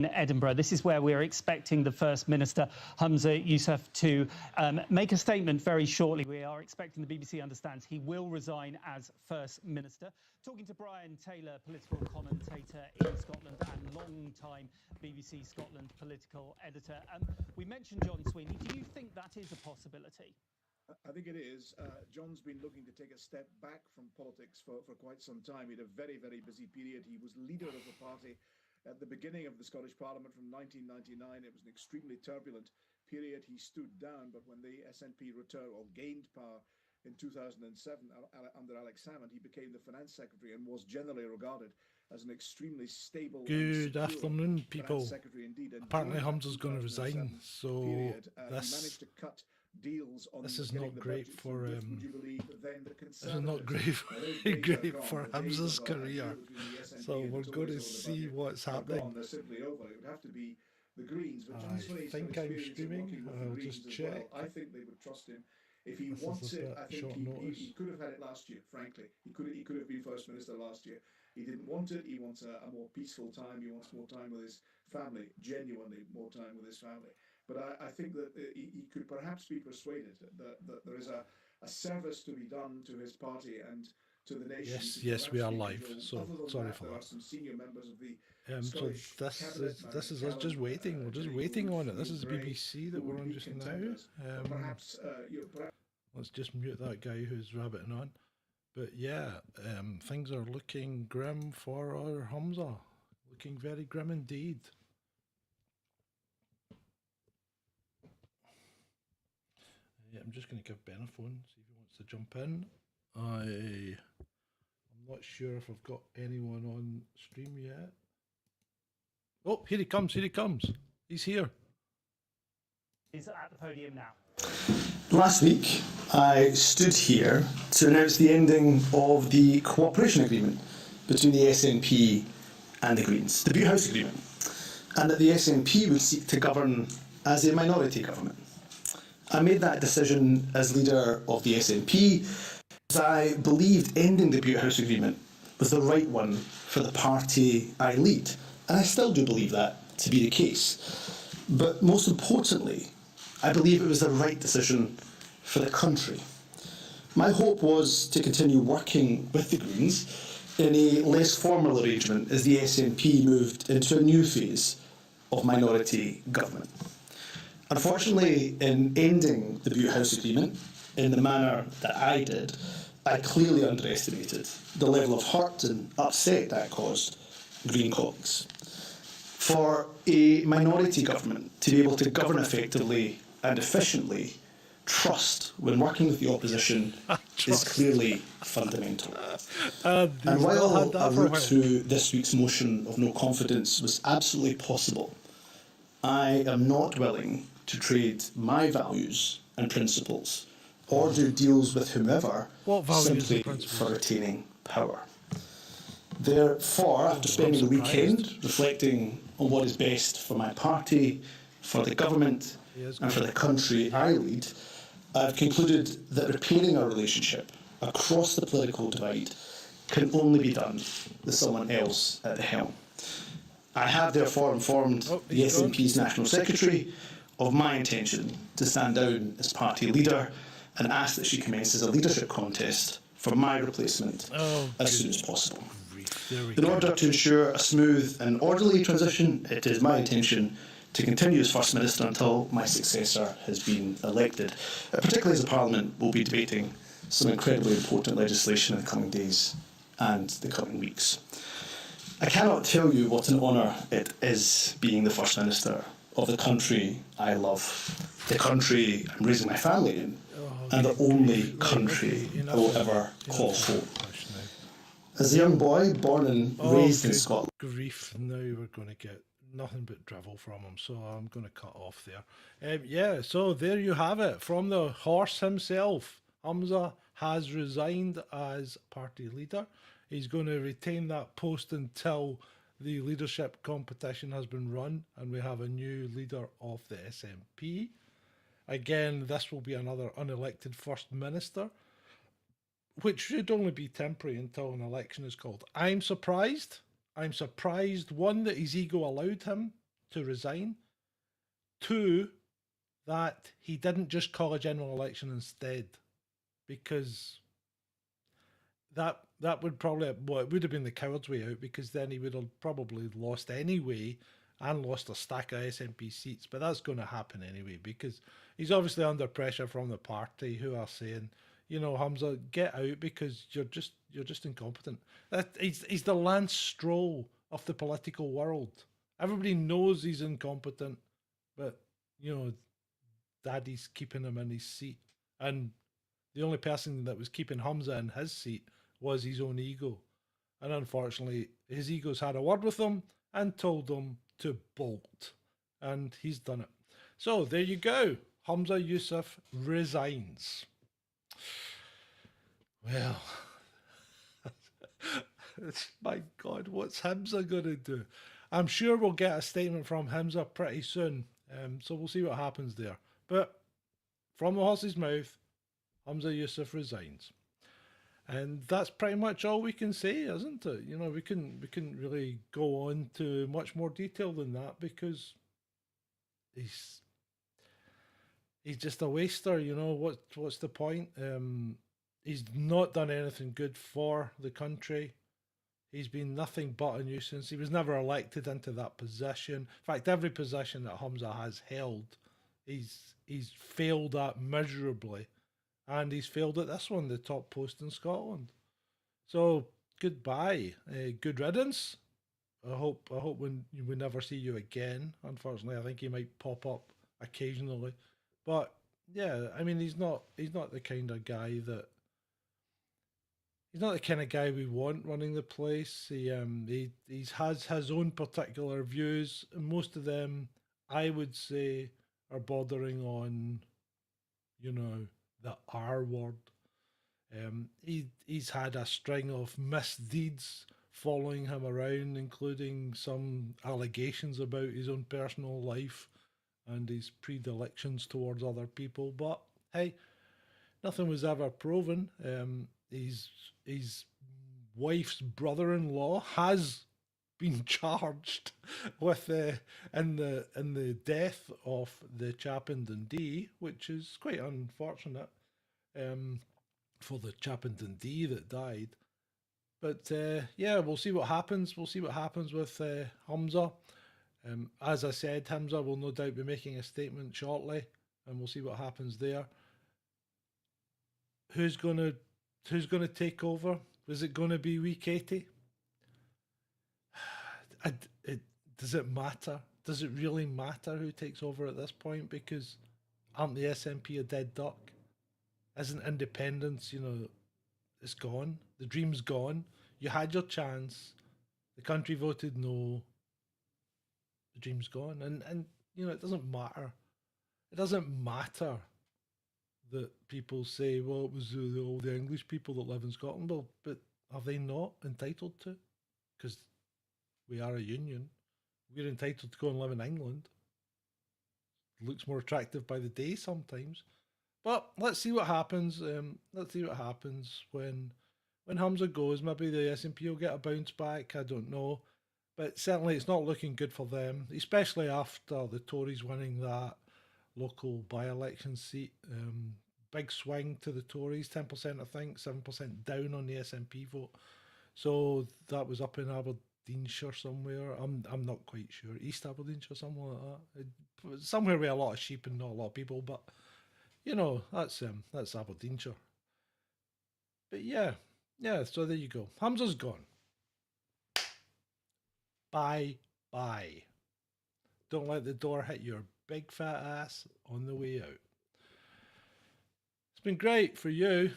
Edinburgh. This is where we're expecting the First Minister, Humza Yousaf, to make a statement very shortly. We are expecting, the BBC understands, he will resign as First Minister. Talking to Brian Taylor, political commentator in Scotland and long-time BBC Scotland political editor. We mentioned John Sweeney. Do you think that is a possibility? I think it is. John's been looking to take a step back from politics for quite some time. He had a very, very busy period. He was leader of the party at the beginning of the Scottish Parliament from 1999. It was an extremely turbulent period. He stood down, but when the SNP returned or gained power in 2007 under Alex Salmond, he became the Finance Secretary and was generally regarded as an extremely stable. Good afternoon, people. Secretary indeed. And apparently Humza's going to resign, so this managed to cut deals on this is not great for this is not great for Humza's career. So we're going to see what's happening. They're simply over. It would have to be the Greens. But John Sweeney's think I'm streaming. I'll just check. Well. I think they would trust him. If he wants it, I think he could have had it last year, frankly. He could have been First Minister last year. He didn't want it. He wants a more peaceful time. He wants more time with his family, genuinely more time with his family. But I think that he could perhaps be persuaded that there is a service to be done to his party and to the nation. Yes, we are live. So sorry for that. There are some senior members of the so this is us just waiting. We're just waiting on it. This is the BBC that we're on just now. Let's just mute that guy who's rabbiting on. But yeah, things are looking grim for our Humza. Looking very grim indeed. Yeah, I'm just going to give Ben a phone, see if he wants to jump in. I'm not sure if I've got anyone on stream yet. Oh, here he comes, He's here. He's at the podium now. Last week, I stood here to announce the ending of the cooperation agreement between the SNP and the Greens, the Butte House Agreement, and that the SNP would seek to govern as a minority government. I made that decision as leader of the SNP as I believed ending the Butte House Agreement was the right one for the party I lead, and I still do believe that to be the case. But most importantly, I believe it was the right decision for the country. My hope was to continue working with the Greens in a less formal arrangement as the SNP moved into a new phase of minority government. Unfortunately, in ending the Butte House Agreement in the manner that I did, I clearly underestimated the level of hurt and upset that caused Green colleagues. For a minority government to be able to govern effectively and efficiently, trust when working with the opposition is clearly fundamental. And while a route through this week's motion of no confidence was absolutely possible, I am not willing to trade my values and principles or do deals with whomever simply for retaining power. Therefore, after spending the weekend reflecting on what is best for my party, for the government and for the country I lead, I've concluded that repairing our relationship across the political divide can only be done with someone else at the helm. I have therefore informed the SNP's National Secretary of my intention to stand down as party leader and ask that she commences a leadership contest for my replacement as soon as possible. In order to ensure a smooth and orderly transition, it is my intention to continue as First Minister until my successor has been elected, particularly as the Parliament will be debating some incredibly important legislation in the coming days and the coming weeks. I cannot tell you what an honour it is being the First Minister of the country I love, the country I'm raising my family in, and the only country I will ever call home. As a young boy born and raised in Scotland. Grief, now we're going to get nothing but drivel from him, so I'm going to cut off there. Yeah, so there you have it. From the horse himself, Humza has resigned as party leader. He's going to retain that post until the leadership competition has been run and we have a new leader of the SNP. Again, this will be another unelected First Minister, which should only be temporary until an election is called. I'm surprised, one, that his ego allowed him to resign. Two, that he didn't just call a general election instead, because that would probably, well, it would have been the coward's way out, because then he would have probably lost anyway and lost a stack of SNP seats. But that's going to happen anyway, because he's obviously under pressure from the party, who are saying, you know, Humza, get out because you're just incompetent. He's the Lance Stroll of the political world. Everybody knows he's incompetent, but you know, Daddy's keeping him in his seat, and the only person that was keeping Humza in his seat was his own ego. And unfortunately, his ego's had a word with him and told him to bolt. And he's done it. So there you go. Humza Yousaf resigns. Well, my God, what's Humza going to do? I'm sure we'll get a statement from Humza pretty soon. So we'll see what happens there. But from the horse's mouth, Humza Yousaf resigns. And that's pretty much all we can say, isn't it? You know, we couldn't really go on to much more detail than that, because he's just a waster. You know, what's the point? He's not done anything good for the country. He's been nothing but a nuisance. He was never elected into that position. In fact, every position that Humza has held, he's failed at miserably. And he's failed at this one, the top post in Scotland. So goodbye, good riddance. I hope when we never see you again. Unfortunately, I think he might pop up occasionally, but yeah, I mean, he's not the kind of guy that. He's not the kind of guy we want running the place. He has his own particular views, and most of them, I would say, are bordering on, you know, the R word. He's had a string of misdeeds following him around, including some allegations about his own personal life and his predilections towards other people. But hey, nothing was ever proven. His wife's brother-in-law has been charged with in the death of the chap in Dundee, which is quite unfortunate for the chap in Dundee that died. But yeah, we'll see what happens. We'll see what happens with Humza. As I said, Humza will no doubt be making a statement shortly, and we'll see what happens there. Who's gonna take over? Is it going to be wee Katie? Does it matter? Does it really matter who takes over at this point? Because aren't the SNP a dead duck? Isn't independence, you know, it's gone. The dream's gone. You had your chance. The country voted no. The dream's gone. And you know, it doesn't matter. It doesn't matter that people say, well, it was all the English people that live in Scotland. Well, but are they not entitled to? Because we are a union. We're entitled to go and live in England. It looks more attractive by the day sometimes. But let's see what happens. Let's see what happens when Humza goes. Maybe the SNP will get a bounce back. I don't know. But certainly it's not looking good for them, especially after the Tories winning that local by-election seat. Big swing to the Tories, 10% I think, 7% down on the SNP vote. So that was up in Aberdeenshire somewhere. I'm not quite sure. East Aberdeenshire, somewhere like that. Somewhere with a lot of sheep and not a lot of people, but you know, that's Aberdeenshire. But yeah, so there you go. Humza's gone. Bye bye. Don't let the door hit your big fat ass on the way out. It's been great for you.